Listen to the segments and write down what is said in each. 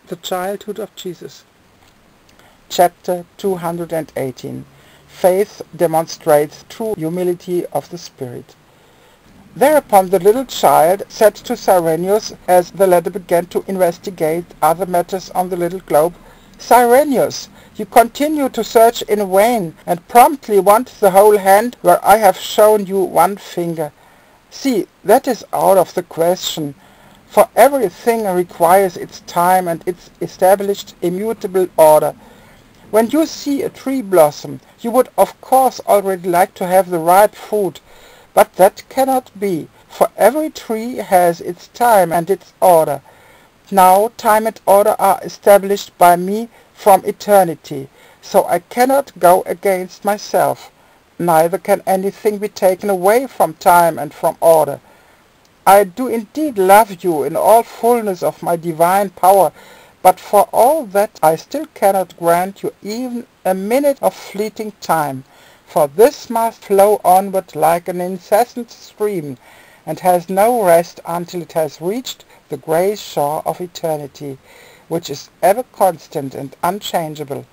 The Childhood of Jesus. Chapter 218. Faith demonstrates true humility of the spirit. Thereupon the little child said to Cyrenius, as the latter began to investigate other matters on the little globe, "Cyrenius, you continue to search in vain, and promptly want the whole hand where I have shown you one finger. See, that is out of the question, for everything requires its time and its established immutable order. When you see a tree blossom, you would of course already like to have the ripe fruit, but that cannot be, for every tree has its time and its order. Now time and order are established by me from eternity, so I cannot go against myself. Neither can anything be taken away from time and from order. I do indeed love you in all fullness of my divine power, but for all that I still cannot grant you even a minute of fleeting time, for this must flow onward like an incessant stream, and has no rest until it has reached the grey shore of eternity, which is ever constant and unchangeable.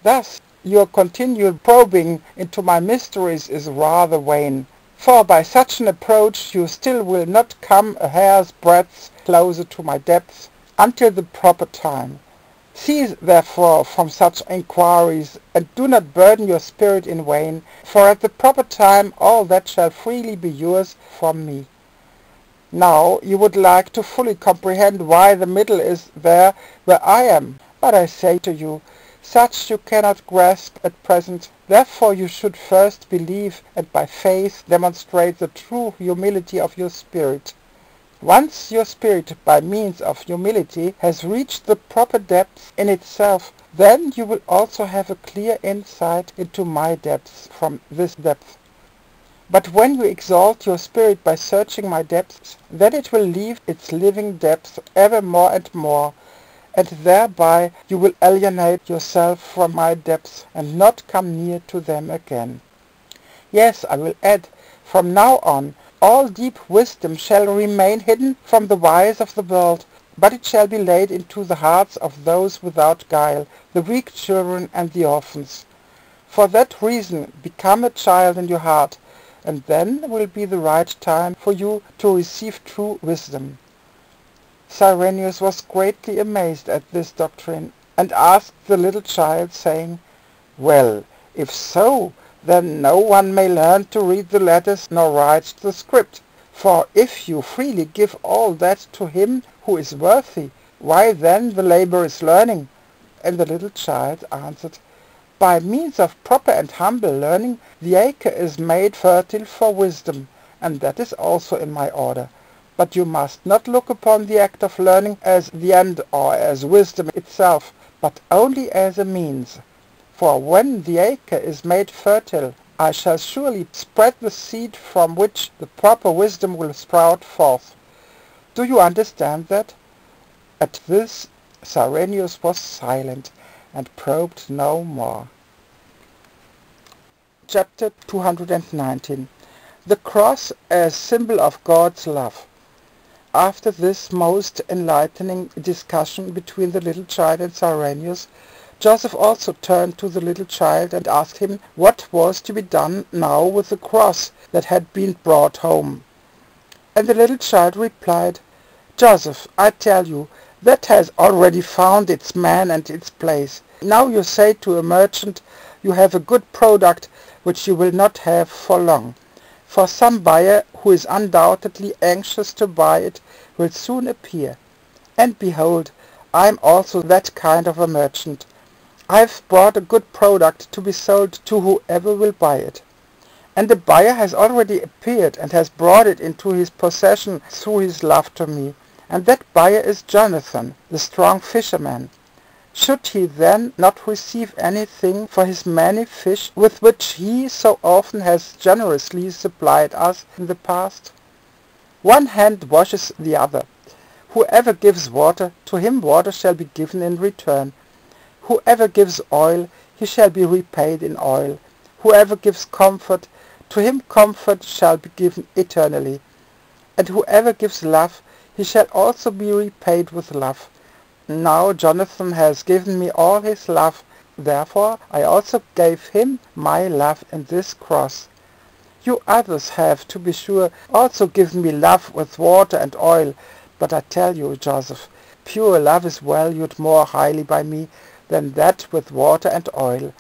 Thus your continual probing into my mysteries is rather vain, for by such an approach you still will not come a hair's breadth closer to my depths until the proper time. Cease therefore from such inquiries, and do not burden your spirit in vain, for at the proper time all that shall freely be yours from me. Now you would like to fully comprehend why the middle is there where I am, but I say to you, such you cannot grasp at present. Therefore you should first believe, and by faith demonstrate the true humility of your spirit. Once your spirit, by means of humility, has reached the proper depths in itself, then you will also have a clear insight into my depths from this depth. But when you exalt your spirit by searching my depths, then it will leave its living depths ever more and more, and thereby you will alienate yourself from my depths and not come near to them again. Yes, I will add, from now on, all deep wisdom shall remain hidden from the wise of the world, but it shall be laid into the hearts of those without guile, the weak children and the orphans. For that reason become a child in your heart, and then will be the right time for you to receive true wisdom." Cyrenius was greatly amazed at this doctrine, and asked the little child, saying, "Well, if so, then no one may learn to read the letters nor write the script. For if you freely give all that to him who is worthy, why then the laborious learning?" And the little child answered, "By means of proper and humble learning, the acre is made fertile for wisdom, and that is also in my order. But you must not look upon the act of learning as the end or as wisdom itself, but only as a means. For when the acre is made fertile, I shall surely spread the seed from which the proper wisdom will sprout forth. Do you understand that?" At this Cyrenius was silent, and probed no more. Chapter 219. The Cross as Symbol of God's Love. After this most enlightening discussion between the little child and Cyrenius, Joseph also turned to the little child and asked him what was to be done now with the cross that had been brought home. And the little child replied, "Joseph, I tell you, that has already found its man and its place. Now you say to a merchant, you have a good product which you will not have for long. For some buyer who is undoubtedly anxious to buy it will soon appear. And behold, I am also that kind of a merchant. I have brought a good product to be sold to whoever will buy it. And the buyer has already appeared and has brought it into his possession through his love to me. And that buyer is Jonathan, the strong fisherman. Should he then not receive anything for his many fish with which he so often has generously supplied us in the past? One hand washes the other. Whoever gives water, to him water shall be given in return. Whoever gives oil, he shall be repaid in oil. Whoever gives comfort, to him comfort shall be given eternally. And whoever gives love, he shall also be repaid with love. Now Jonathan has given me all his love, therefore I also gave him my love in this cross. You others have, to be sure, also given me love with water and oil, but I tell you, Joseph, pure love is valued more highly by me than that with water and oil.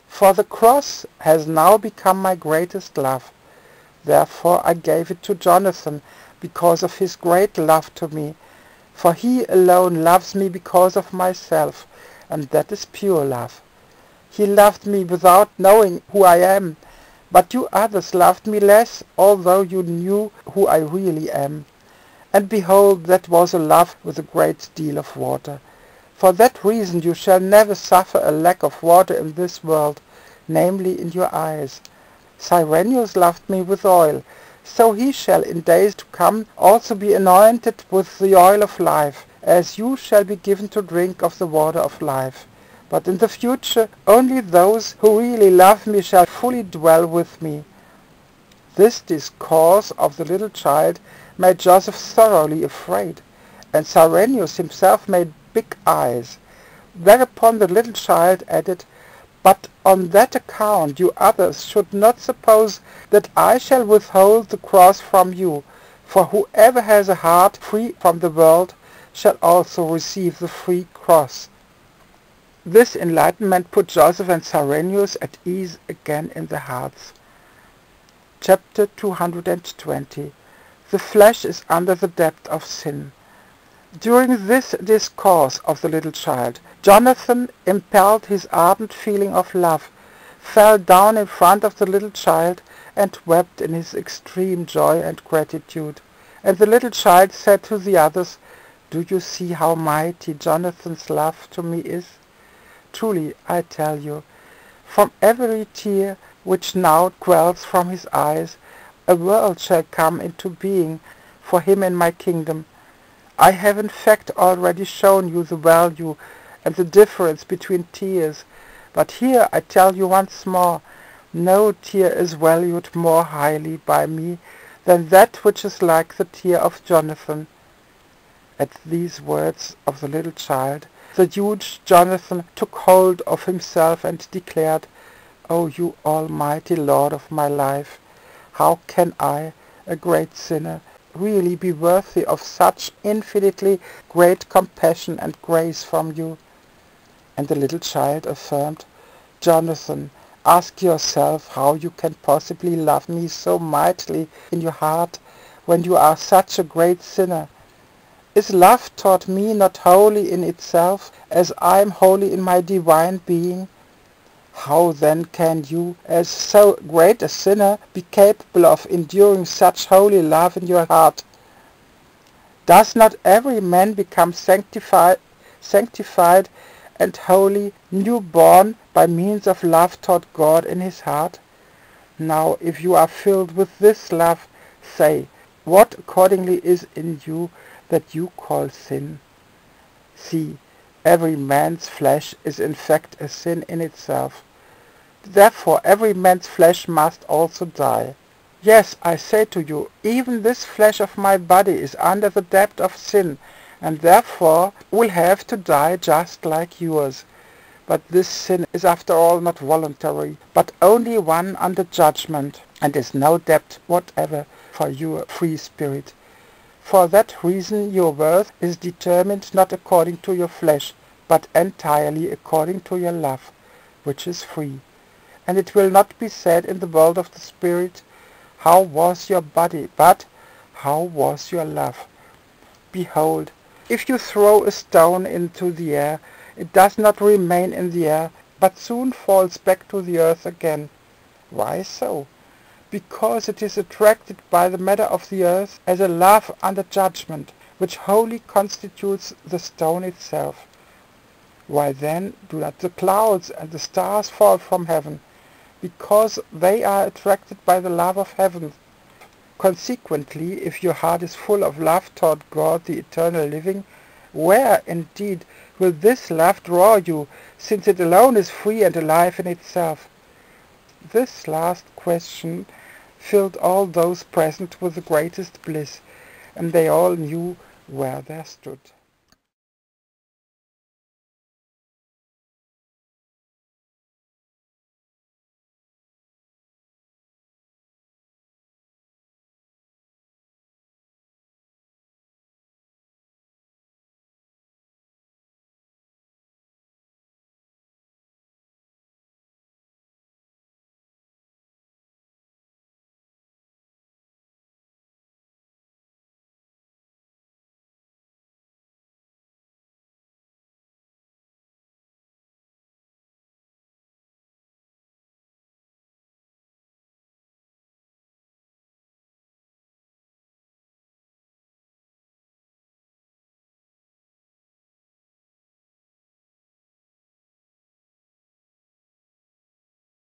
For the cross has now become my greatest love. Therefore I gave it to Jonathan, because of his great love to me. For he alone loves me because of myself, and that is pure love. He loved me without knowing who I am, but you others loved me less, although you knew who I really am. And behold, that was a love with a great deal of water. For that reason you shall never suffer a lack of water in this world, namely in your eyes. Cyrenius loved me with oil, so he shall in days to come also be anointed with the oil of life, as you shall be given to drink of the water of life. But in the future only those who really love me shall fully dwell with me. This discourse of the little child made Joseph thoroughly afraid, and Cyrenius himself made big eyes. Thereupon the little child added, "But on that account you others should not suppose that I shall withhold the cross from you, for whoever has a heart free from the world shall also receive the free cross." This enlightenment put Joseph and Cyrenius at ease again in their hearts. Chapter 220. The flesh is under the debt of sin. During this discourse of the little child, Jonathan, impelled his ardent feeling of love, fell down in front of the little child and wept in his extreme joy and gratitude. And the little child said to the others, "Do you see how mighty Jonathan's love to me is? Truly, I tell you, from every tear which now quells from his eyes, a world shall come into being for him in my kingdom. I have in fact already shown you the value and the difference between tears, but here I tell you once more, no tear is valued more highly by me than that which is like the tear of Jonathan." At these words of the little child, the huge Jonathan took hold of himself and declared, "O you almighty Lord of my life, how can I, a great sinner, really be worthy of such infinitely great compassion and grace from you?" And the little child affirmed, "Jonathan, ask yourself how you can possibly love me so mightily in your heart when you are such a great sinner. Is love toward me not holy in itself, as I am holy in my divine being? How then can you, as so great a sinner, be capable of enduring such holy love in your heart? Does not every man become sanctified and holy, newborn, by means of love toward God in his heart? Now, if you are filled with this love, say, what accordingly is in you that you call sin? See, every man's flesh is in fact a sin in itself. Therefore every man's flesh must also die. Yes, I say to you, even this flesh of my body is under the debt of sin, and therefore will have to die just like yours. But this sin is after all not voluntary, but only one under judgment, and is no debt whatever for your free spirit. For that reason your worth is determined not according to your flesh, but entirely according to your love, which is free. And it will not be said in the world of the Spirit, "How was your body?" but "How was your love?" Behold, if you throw a stone into the air, it does not remain in the air, but soon falls back to the earth again. Why so? Because it is attracted by the matter of the earth as a love under judgment, which wholly constitutes the stone itself. Why then do not the clouds and the stars fall from heaven? Because they are attracted by the love of heaven. Consequently, if your heart is full of love toward God the eternal living, where indeed will this love draw you, since it alone is free and alive in itself? This last question filled all those present with the greatest bliss, and they all knew where they stood.